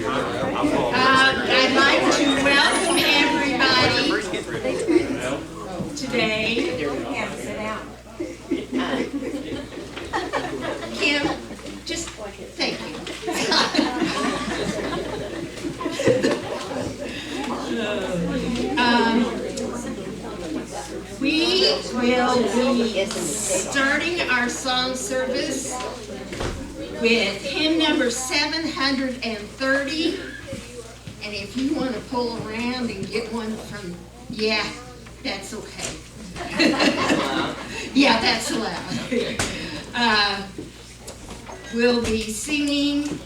I'd like to welcome everybody today. Kim, just thank you. We will be starting our song service with hymn number 730. And if you want to pull around and get one from, yeah, that's okay. Yeah, that's allowed. We'll be singing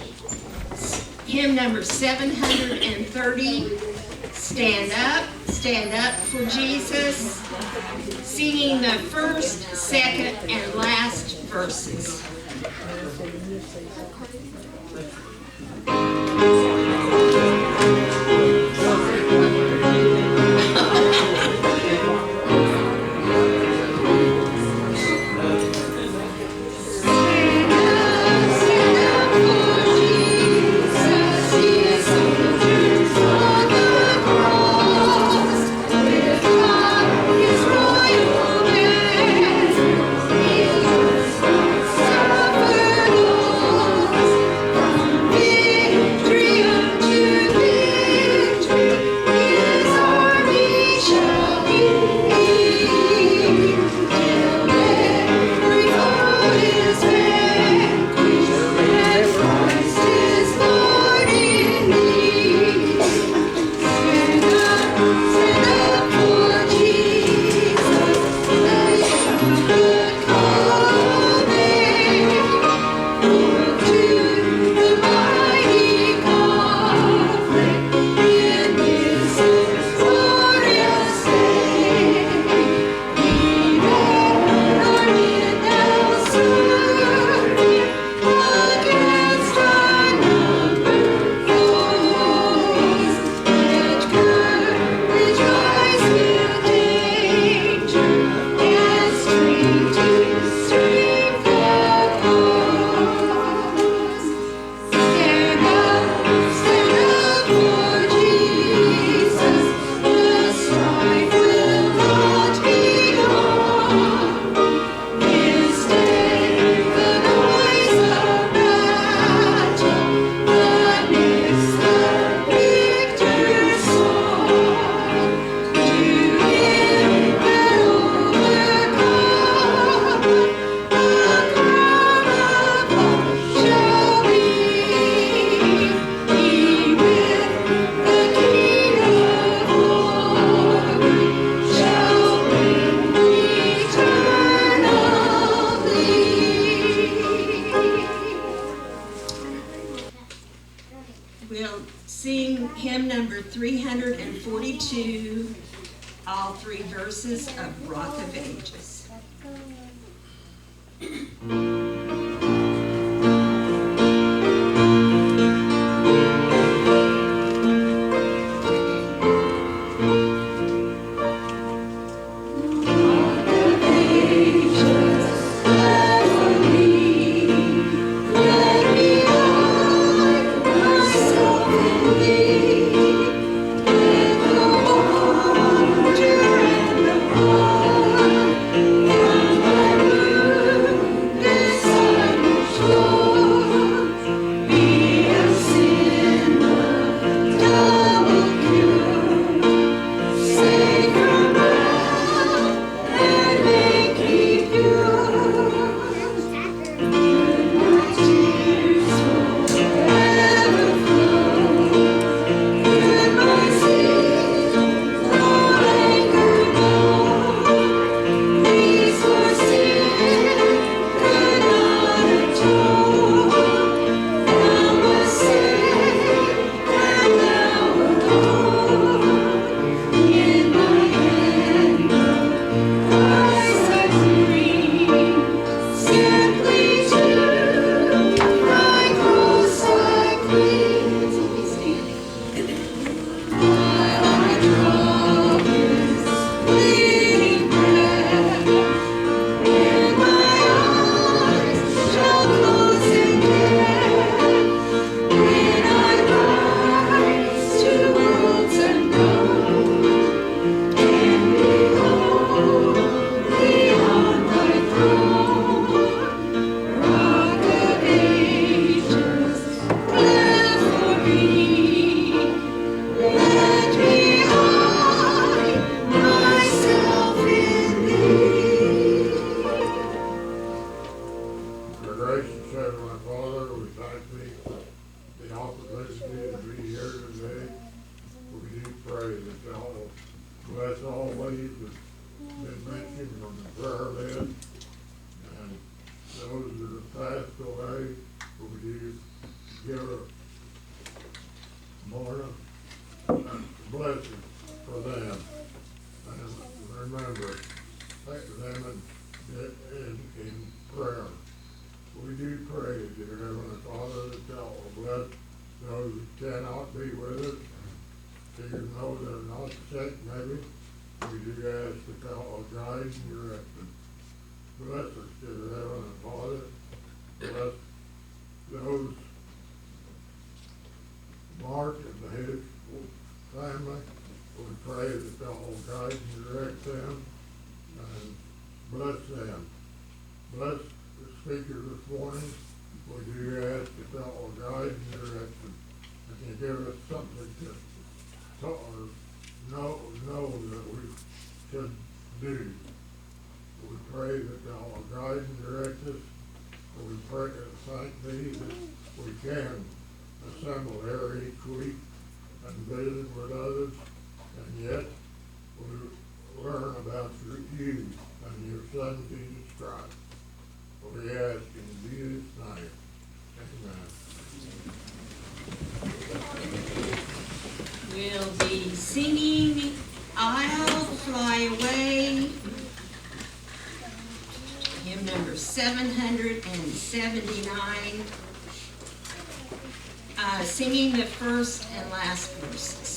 hymn number 730, Stand Up for Jesus, singing the first, second, and last verses. We'll sing hymn number 342, all three verses of Rock of Ages. Thank you. privilege to be here today. We do pray that y'all bless all these that been mentioned on the prayer list, and those that have passed away, we do give more blessing for them. And remember, thank them in prayer. We do pray, dear Heavenly Father, that y'all will bless those who cannot be with us. Even though they're not sick, maybe, we do ask that y'all will guide and direct them. Bless us, dear Heavenly Father. Bless those Mark and his family. We pray that y'all will guide and direct them and bless them. Bless the speaker this morning. We do ask that y'all will guide and direct them and give us something to know that we should do. We pray that y'all will guide and direct us. We pray and thank thee that we can assemble here each week and visit with others, and yet we learn about you and your Son, Jesus Christ. We ask in Jesus' name. Amen. We'll be singing I'll Fly Away, hymn number 779, singing the first and last verses.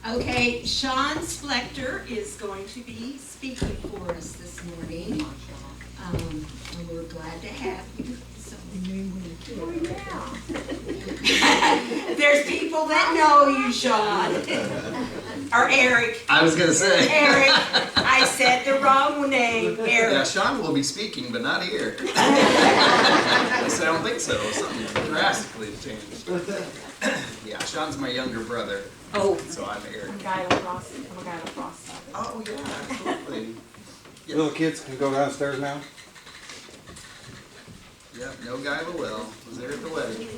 Okay, Sean Splector is going to be speaking for us this morning. And we're glad to have you. So. Oh, yeah. There's people that know you, Sean. Or Eric. I was going to say. Eric. I said the wrong name, Eric. Yeah, Sean will be speaking, but not here. I said, I don't think so. Something drastically changed. Yeah, Sean's my younger brother. Oh. So I'm Eric. I'm a guy lacrosse. Oh, yeah, absolutely. Yes. Little kids can go downstairs now? Yep, no guy but Will was there at the wedding.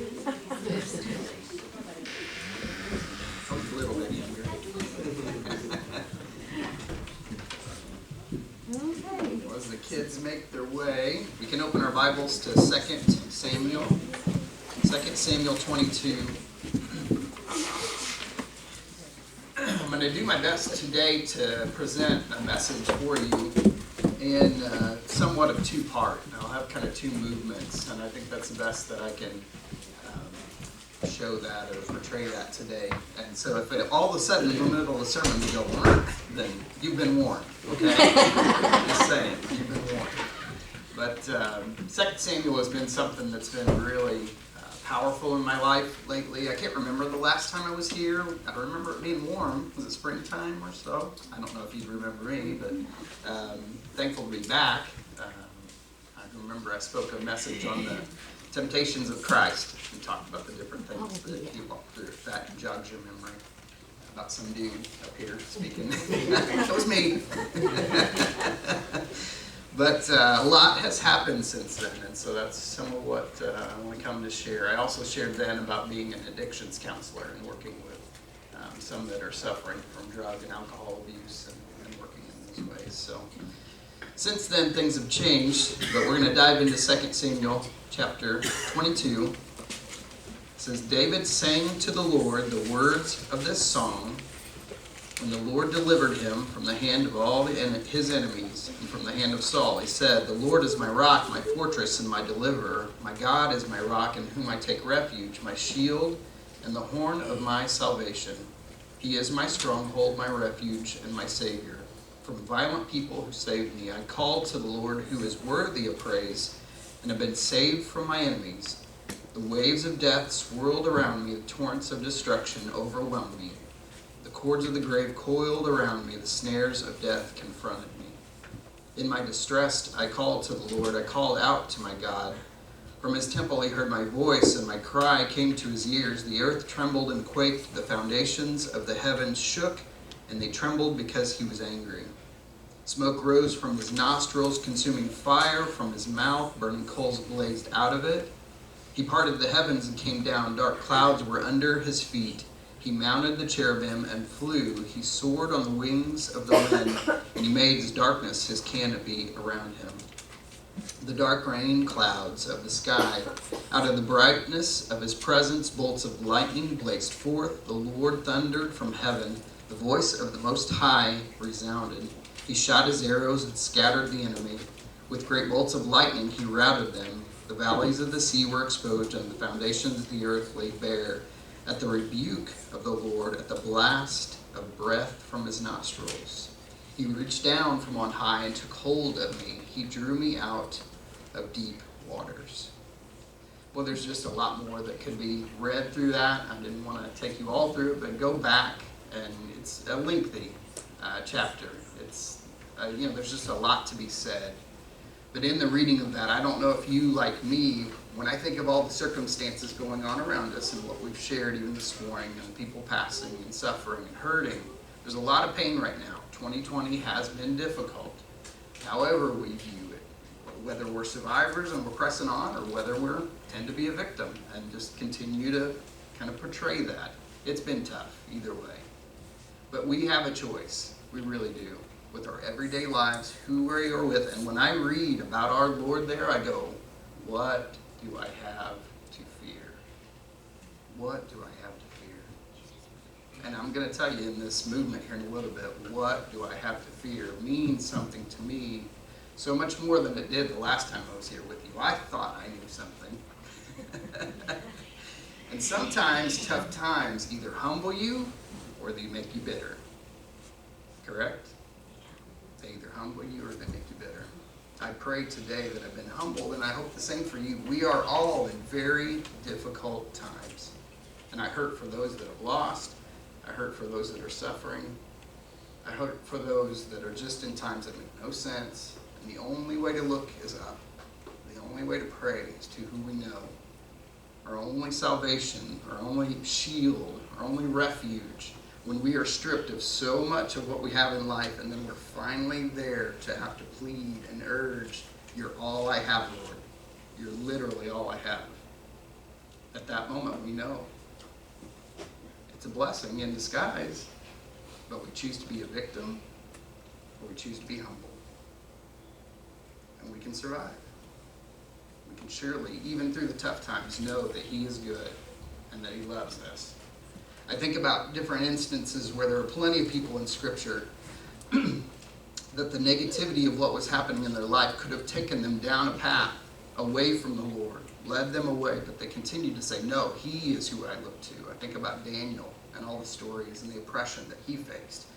Oh, a little bit younger. Okay. Well, as the kids make their way, we can open our Bibles to 2 Samuel. 2 Samuel 22. I'm going to do my best today to present a message for you in somewhat of two-part. I'll have kind of two movements, and I think that's the best that I can show that or portray that today. And so if it, all of a sudden in the middle of the sermon you go, then you've been warned, okay? Just saying, you've been warned. But 2 Samuel has been something that's been really powerful in my life lately. I can't remember the last time I was here. I remember it being warm. Was it springtime or so? I don't know if you remember me, but thankful to be back. I remember I spoke a message on the temptations of Christ and talked about the different things that he walked through. If that jogs your memory about some dude up here speaking. That was me. But a lot has happened since then, and so that's some of what I want to come to share. I also shared then about being an addictions counselor and working with some that are suffering from drug and alcohol abuse and working in those ways. So since then, things have changed, but we're going to dive into 2 Samuel chapter 22. It says, David sang to the Lord the words of this song when the Lord delivered him from the hand of all his enemies and from the hand of Saul. He said, the Lord is my rock, my fortress, and my deliverer. My God is my rock in whom I take refuge, my shield and the horn of my salvation. He is my stronghold, my refuge, and my Savior. From violent people who saved me, I called to the Lord who is worthy of praise and have been saved from my enemies. The waves of death swirled around me, the torrents of destruction overwhelmed me. The cords of the grave coiled around me, the snares of death confronted me. In my distress, I called to the Lord, I called out to my God. From his temple he heard my voice, and my cry came to his ears. The earth trembled and quaked, the foundations of the heavens shook, and they trembled because he was angry. Smoke rose from his nostrils, consuming fire from his mouth, burning coals blazed out of it. He parted the heavens and came down, dark clouds were under his feet. He mounted the cherubim and flew. He soared on the wings of the wind, and he made his darkness his canopy around him. The dark rain clouds of the sky, out of the brightness of his presence, bolts of lightning blazed forth. The Lord thundered from heaven. The voice of the Most High resounded. He shot his arrows and scattered the enemy. With great bolts of lightning he routed them. The valleys of the sea were exposed, and the foundations of the earth lay bare. At the rebuke of the Lord, at the blast of breath from his nostrils, he reached down from on high and took hold of me. He drew me out of deep waters. Well, there's just a lot more that could be read through that. I didn't want to take you all through it, but go back, and it's a lengthy chapter. It's there's just a lot to be said. But in the reading of that, I don't know if you, like me, when I think of all the circumstances going on around us and what we've shared even this morning, and people passing and suffering and hurting, there's a lot of pain right now. 2020 has been difficult. However we view it, whether we're survivors and we're pressing on, or whether we tend to be a victim and just continue to kind of portray that. It's been tough either way. But we have a choice. We really do. With our everyday lives, who we are with. And when I read about our Lord there, I go, what do I have to fear? What do I have to fear? And I'm going to tell you in this movement here in a little bit, what do I have to fear means something to me so much more than it did the last time I was here with you. I thought I knew something. And sometimes tough times either humble you or they make you bitter. Correct? They either humble you or they make you bitter. I pray today that I've been humbled, and I hope the same for you. We are all in very difficult times. And I hurt for those that have lost. I hurt for those that are suffering. I hurt for those that are just in times that make no sense. And the only way to look is up. The only way to pray is to who we know. Our only salvation, our only shield, our only refuge, when we are stripped of so much of what we have in life, and then we're finally there to have to plead and urge, you're all I have, Lord. You're literally all I have. At that moment, we know it's a blessing in disguise, but we choose to be a victim, or we choose to be humble. And we can survive. We can surely, even through the tough times, know that He is good and that He loves us. I think about different instances where there are plenty of people in Scripture that the negativity of what was happening in their life could have taken them down a path away from the Lord, led them away, but they continued to say, no, He is who I look to. I think about Daniel and all the stories and the oppression that he faced.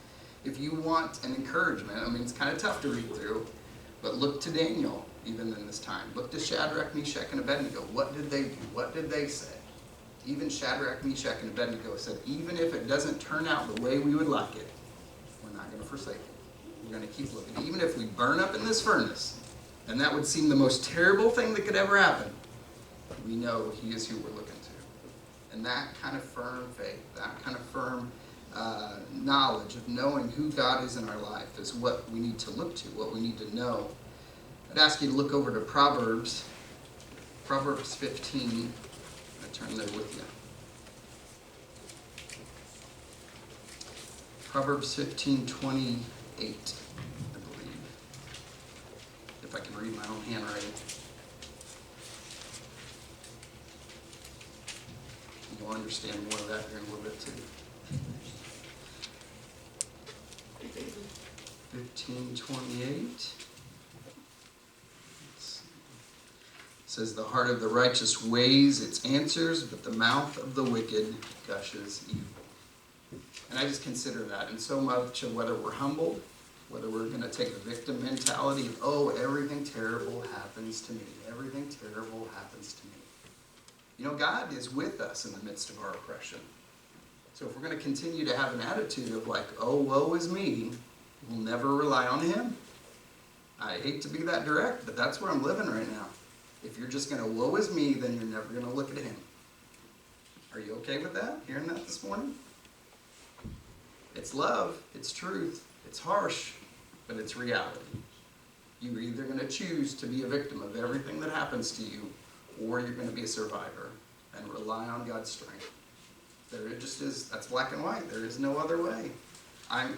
If you want an encouragement, I mean, it's kind of tough to read through, but look to Daniel even in this time. Look to Shadrach, Meshach, and Abednego. What did they do? What did they say? Even Shadrach, Meshach, and Abednego said, even if it doesn't turn out the way we would like it, we're not going to forsake it. We're going to keep looking. Even if we burn up in this furnace, and that would seem the most terrible thing that could ever happen, we know he is who we're looking to. And that kind of firm faith, that kind of firm knowledge of knowing who God is in our life is what we need to look to, what we need to know. I'd ask you to look over to Proverbs 15. I turn there with you. Proverbs 15:28, I believe. If I can read my own handwriting. You'll understand more of that here in a little bit too. 15:28. Says, the heart of the righteous weighs its answers, but the mouth of the wicked gushes evil. And I just consider that in so much of whether we're humbled, whether we're going to take a victim mentality of, oh, everything terrible happens to me. Everything terrible happens to me. You know, God is with us in the midst of our oppression. So if we're going to continue to have an attitude of like, oh, woe is me, we'll never rely on him. I hate to be that direct, but that's where I'm living right now. If you're just going to woe is me, then you're never going to look at him. Are you okay with that? Hearing that this morning? It's love, it's truth, it's harsh, but it's reality. You're either going to choose to be a victim of everything that happens to you, or you're going to be a survivor and rely on God's strength. There just is, that's black and white. There is no other way. I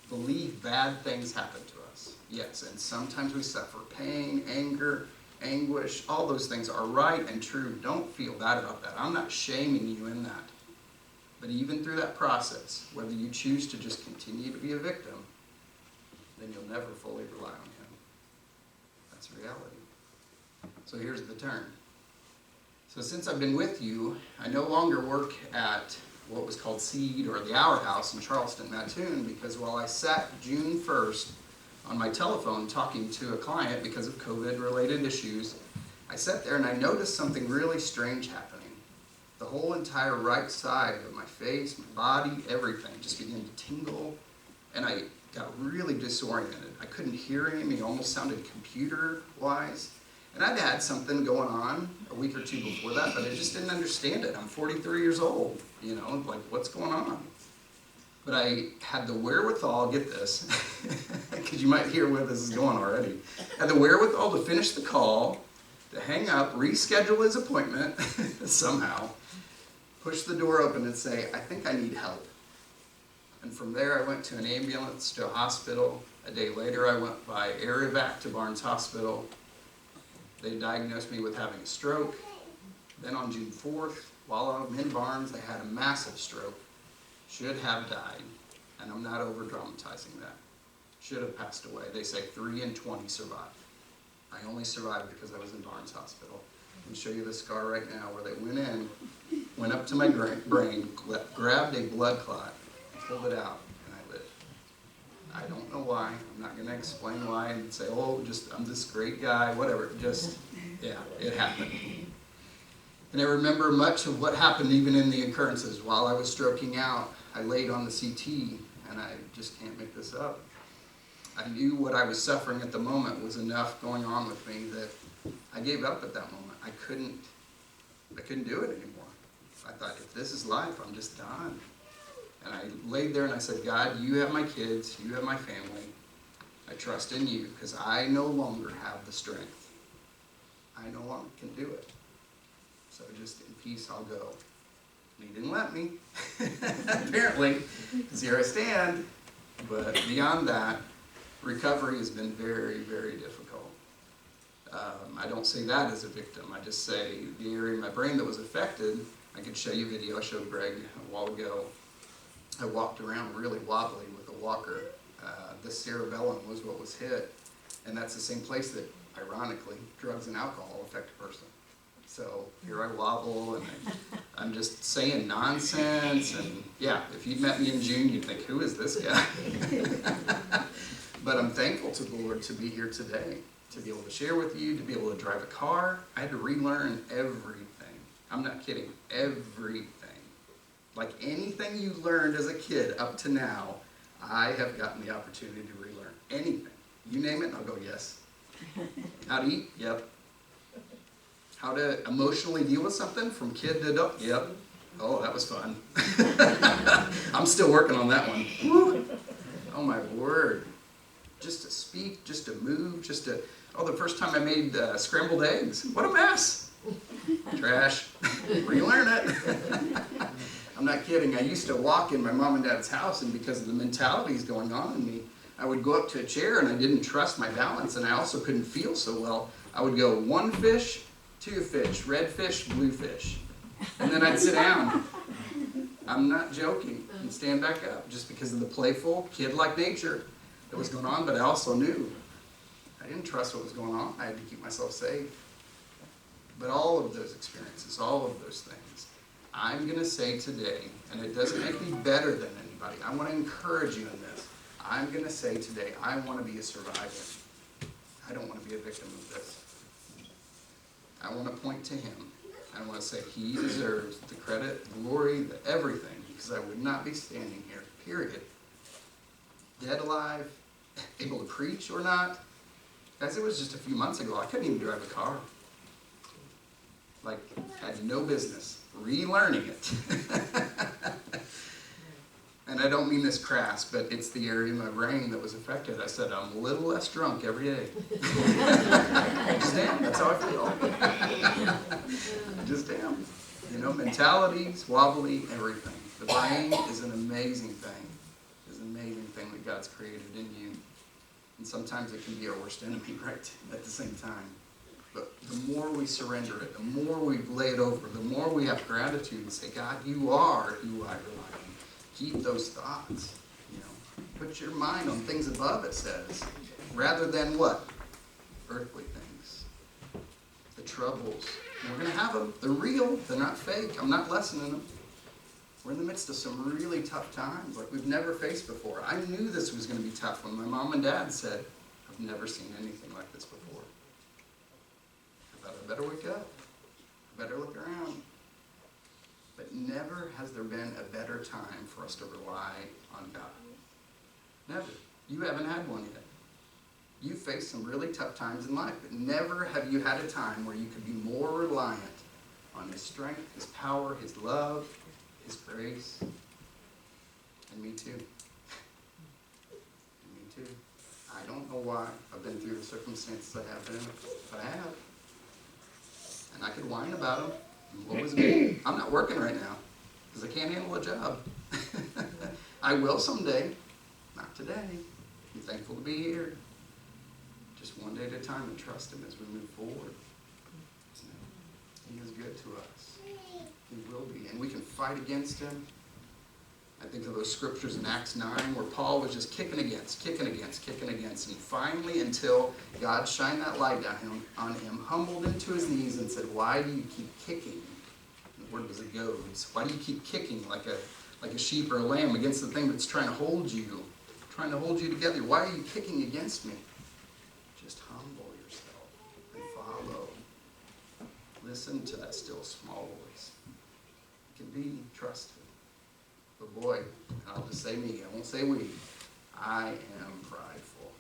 believe bad things happen to us. Yes, and sometimes we suffer pain, anger, anguish. All those things are right and true. Don't feel bad about that. I'm not shaming you in that. But even through that process, whether you choose to just continue to be a victim, then you'll never fully rely on him. That's reality. So here's the turn. So since I've been with you, I no longer work at what was called Seed or the Hour House in Charleston, Mattoon, because while I sat June 1st on my telephone talking to a client because of COVID-related issues, I sat there and I noticed something really strange happening. The whole entire right side of my face, my body, everything just began to tingle, and I got really disoriented. I couldn't hear him. He almost sounded computer-wise. And I'd had something going on a week or two before that, but I just didn't understand it. I'm 43 years old, you know, like, what's going on? But I had the wherewithal, get this, because you might hear where this is going already. I had the wherewithal to finish the call, to hang up, reschedule his appointment somehow, push the door open and say, I think I need help. And from there I went to an ambulance, to a hospital. A day later I went by air evac to Barnes Hospital. They diagnosed me with having a stroke. Then on June 4th, while I'm in Barnes, I had a massive stroke. Should have died, and I'm not over-dramatizing that. Should have passed away. They say 3 in 20 survive. I only survived because I was in Barnes Hospital. I can show you the scar right now where they went in, went up to my brain, grabbed a blood clot, pulled it out, and I lived. I don't know why. I'm not going to explain why and say, oh, just I'm this great guy, whatever. Just, yeah, it happened. And I remember much of what happened even in the occurrences. While I was stroking out, I laid on the CT, and I just can't make this up. I knew what I was suffering at the moment was enough going on with me that I gave up at that moment. I couldn't do it anymore. I thought, if this is life, I'm just done. And I laid there and I said, God, you have my kids, you have my family. I trust in you because I no longer have the strength. I no longer can do it. So just in peace, I'll go. And he didn't let me, apparently, because here I stand. But beyond that, recovery has been very, very difficult. I don't say that as a victim. I just say the area in my brain that was affected, I could show you a video I showed Greg a while ago. I walked around really wobbly with a walker. The cerebellum was what was hit. And that's the same place that, ironically, drugs and alcohol affect a person. So here I wobble, and I'm just saying nonsense. And yeah, if you'd met me in June, you'd think, who is this guy? But I'm thankful to the Lord to be here today, to be able to share with you, to be able to drive a car. I had to relearn everything. I'm not kidding. Everything. Like anything you learned as a kid up to now, I have gotten the opportunity to relearn. Anything. You name it, and I'll go, yes. How to eat? Yep. How to emotionally deal with something from kid to adult? Yep. Oh, that was fun. I'm still working on that one. Woo. Oh my word. Just to speak, just to move, just to... Oh, the first time I made scrambled eggs. What a mess. Trash. Relearn it. I'm not kidding. I used to walk in my mom and dad's house, and because of the mentalities going on in me, I would go up to a chair and I didn't trust my balance, and I also couldn't feel so well. I would go 1 fish, 2 fish, red fish, blue fish. And then I'd sit down. I'm not joking. And stand back up just because of the playful, kid-like nature that was going on, but I also knew I didn't trust what was going on. I had to keep myself safe. But all of those experiences, all of those things, I'm going to say today, and it doesn't make me better than anybody. I want to encourage you in this. I'm going to say today, I want to be a survivor. I don't want to be a victim of this. I want to point to him. I want to say he deserves the credit, the glory, the everything, because I would not be standing here, period. Dead, alive, able to preach or not. Guys, it was just a few months ago. I couldn't even drive a car. Like, had no business relearning it. And I don't mean this crass, but it's the area of my brain that was affected. I said, I'm a little less drunk every day. I just am. That's how I feel. I just am. You know, mentalities, wobbly, everything. The brain is an amazing thing. It's an amazing thing that God's created in you. And sometimes it can be our worst enemy, right, at the same time. But the more we surrender it, the more we lay it over, the more we have gratitude and say, God, you are who I rely on. Keep those thoughts, you know. Put your mind on things above, it says, rather than what? Earthly things. The troubles. We're going to have them. They're real. They're not fake. I'm not lessening them. We're in the midst of some really tough times like we've never faced before. I knew this was going to be tough when my mom and dad said, I've never seen anything like this before. I thought I better wake up. I better look around. But never has there been a better time for us to rely on God. Never. You haven't had one yet. You've faced some really tough times in life, but never have you had a time where you could be more reliant on His strength, His power, His love, His grace. And me too. And me too. I don't know why I've been through the circumstances I have been in, but I have. And I could whine about them. What was me? I'm not working right now because I can't handle a job. I will someday. Not today. I'm thankful to be here. Just one day at a time and trust Him as we move forward. He is good to us. He will be. And we can fight against Him. I think of those scriptures in Acts 9 where Paul was just kicking against. And finally, until God shined that light down on him, humbled him to his knees and said, why do you keep kicking? And the word was a goads. Why do you keep kicking like a sheep or a lamb against the thing that's trying to hold you together? Why are you kicking against me? Just humble yourself and follow. Listen to that still small voice. It can be trusted. But boy, I'll just say me, I won't say we. I am prideful.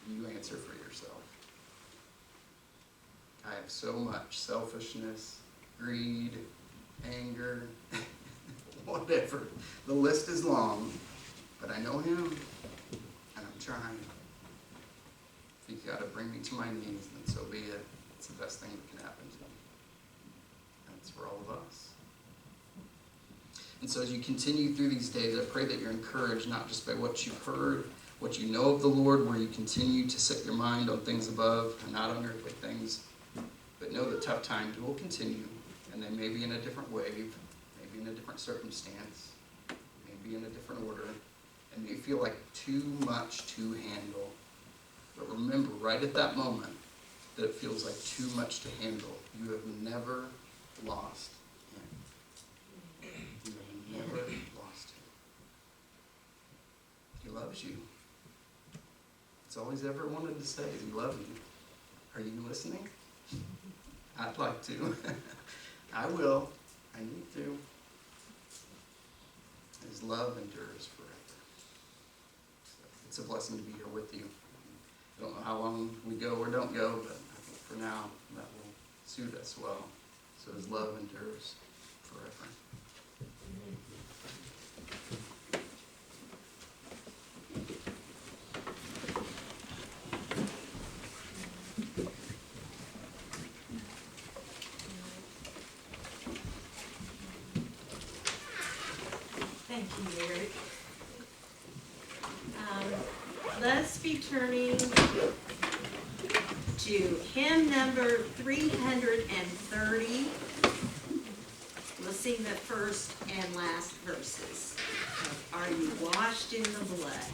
You answer for yourself. I have so much selfishness, greed, anger, whatever. The list is long, but I know Him, and I'm trying. If He's got to bring me to my knees, then so be it. It's the best thing that can happen to me. That's for all of us. And so as you continue through these days, I pray that you're encouraged not just by what you've heard, what you know of the Lord, where you continue to set your mind on things above and not on earthly things, but know that tough times will continue, and they may be in a different wave, maybe in a different circumstance, maybe in a different order, and may feel like too much to handle. But remember, right at that moment, that it feels like too much to handle, you have never lost Him. You have never lost Him. He loves you. That's all He's ever wanted to say is He loves you. Are you listening? I'd like to. I will. I need to. His love endures forever. So it's a blessing to be here with you. I don't know how long we go or don't go, but I think for now that will suit us well. So his love endures forever. Thank you, Eric. Let's be turning to hymn number 330. We'll sing the first and last verses. Are you washed in the blood?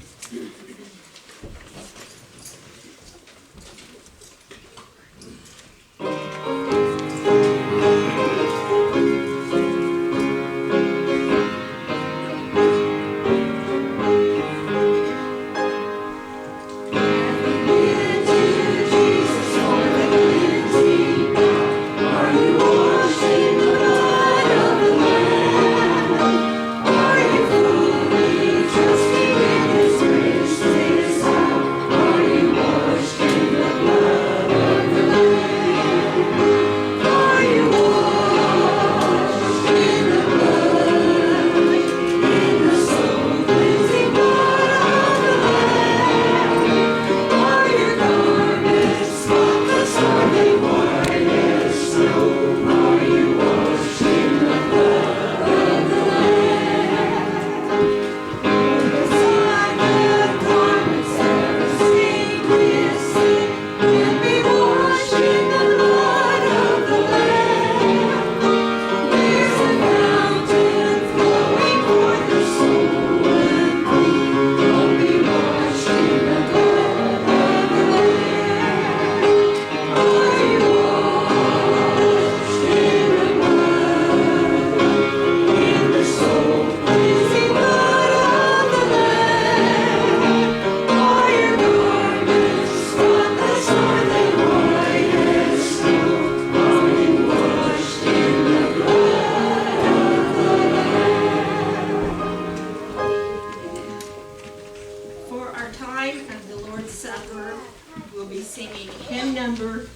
We'll be singing hymn number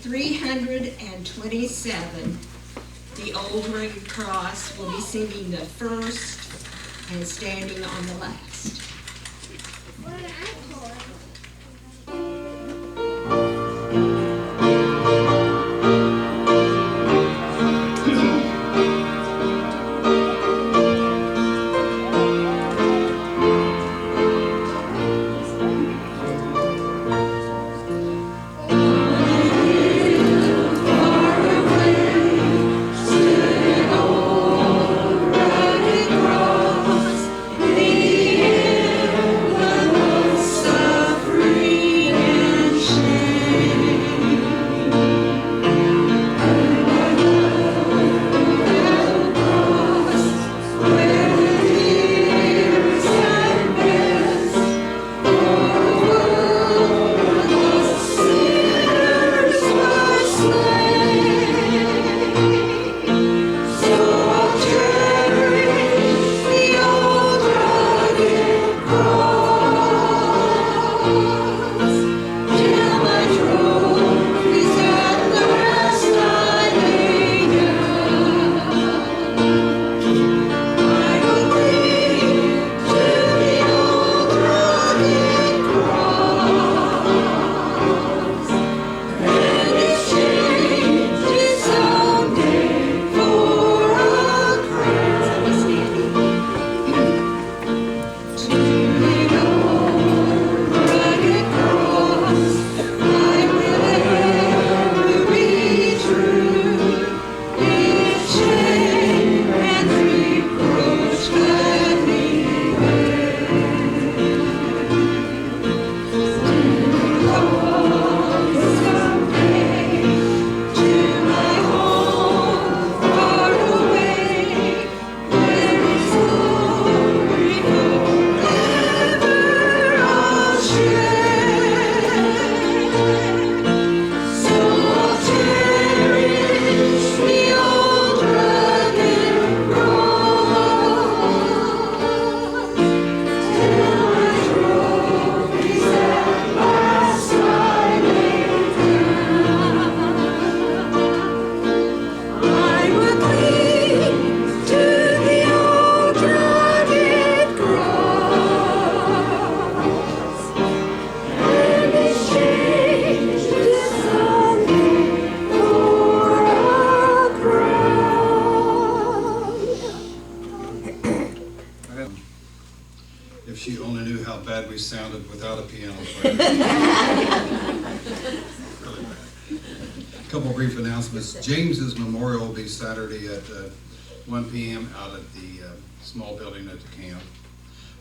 327. The Old Rugged Cross. Will be singing the first and standing on the last. Suffering. If she only knew how bad we sounded without a piano player. Really bad. Couple brief announcements. James's memorial will be Saturday at 1 p.m. out at the small building at the camp.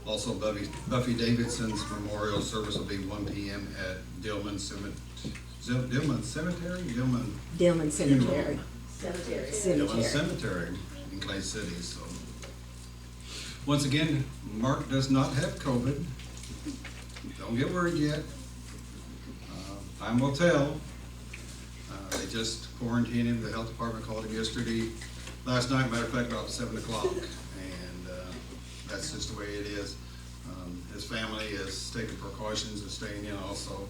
Also, Buffy Davidson's memorial service will be 1 p.m. at Dillman Cemetery? Dillman Cemetery. Dillman Cemetery. Cemetery in Clay City. So, once again, Mark does not have COVID. Don't get worried yet. Time will tell. They just quarantined him. The health department called him yesterday. Last night, matter of fact, about 7 o'clock. And that's just the way it is. His family is taking precautions and staying in also.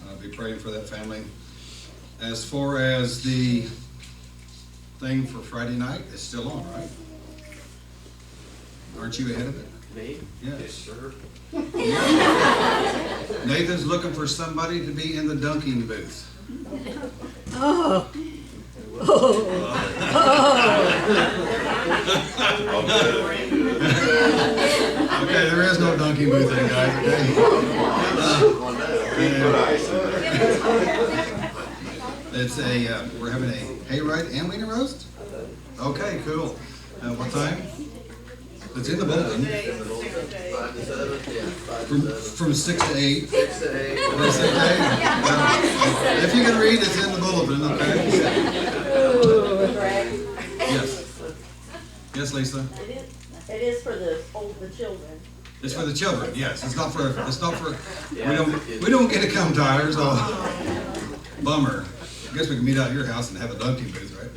I'll be praying for that family. As far as the thing for Friday night, it's still on, right? Aren't you ahead of it? Me? Yes. Sir. Nathan's looking for somebody to be in the dunking booth. Oh. Okay, there is no dunking booth there, guys, okay? It's we're having a hayride and wiener roast? Okay, cool. What time? It's in the bulletin. 5 to 7, yeah, 5 to 7. From 6 to 8. 6 to 8. If you can read, it's in the bulletin, okay? Yes. Yes, Lisa? It is for the children. It's for the children, yes. It's not for, we don't get to come, Tyler, so. Bummer. I guess we can meet out at your house and have a dunking booth, right?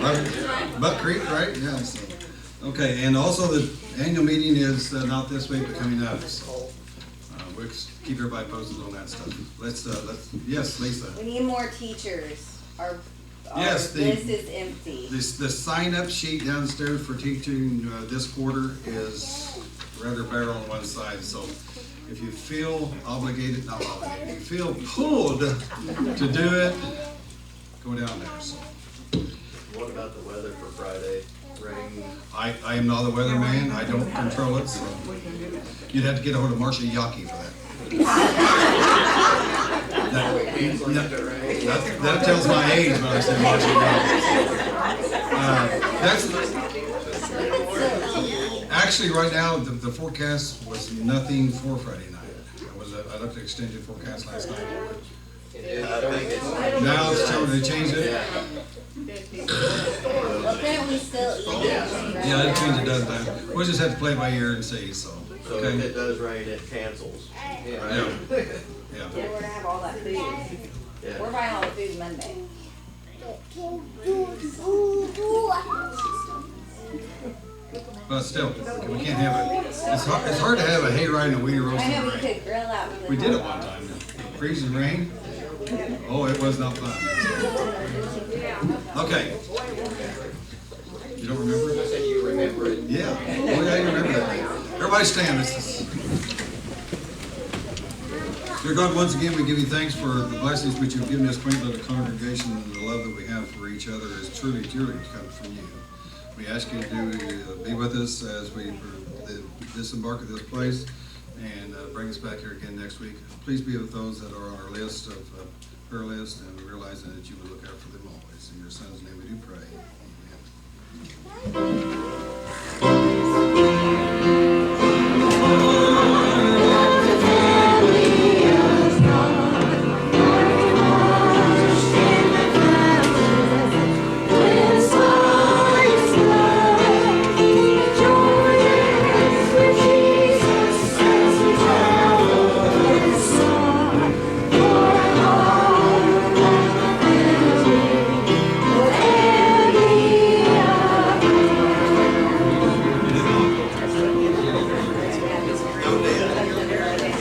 Right? Buck Creek, right? Yeah. So. Okay, and also the annual meeting is not this week, but coming up. So, we'll keep everybody posted on that stuff. Let's yes, Lisa. We need more teachers. Our Yes, list is empty. The sign-up sheet downstairs for teaching this quarter is rather bare on one side, so if you feel obligated, not obligated, if you feel pulled to do it, go down there. So. What about the weather for Friday? Rain? I am not a weatherman, I don't control it, so you'd have to get a hold of Marcia Yaki for that. That tells my age when I say Marcia Yaki. Actually, right now, the forecast was nothing for Friday night. I looked at extended forecast last night. Now it's telling they changed it. Well, apparently still Yeah, it changed it does time. We'll just have to play it by ear and see, so. So if it does rain, it cancels. Yeah. Yeah, we're gonna have all that food. Yeah. We're buying all the food Monday. But still, we can't have it. It's hard to have a hayride and a wiener roast I in know the we rain. could grill out. with We the did it hot one dogs. time. Freezing rain. Oh, it was not fun. Okay. You don't remember it? I said you remember it. Yeah. Oh, yeah, you remember that. Everybody stand. Dear God, once again, we give you thanks for the blessings which you've given us, Quaintlet, the congregation, and the love that we have for each other is truly comes from you. We ask you to be with us as we disembark at this place and bring us back here again next week. Please be with those that are on our list of prayer list, and realizing that you will look out for them always. In your Son's name we do pray. Amen.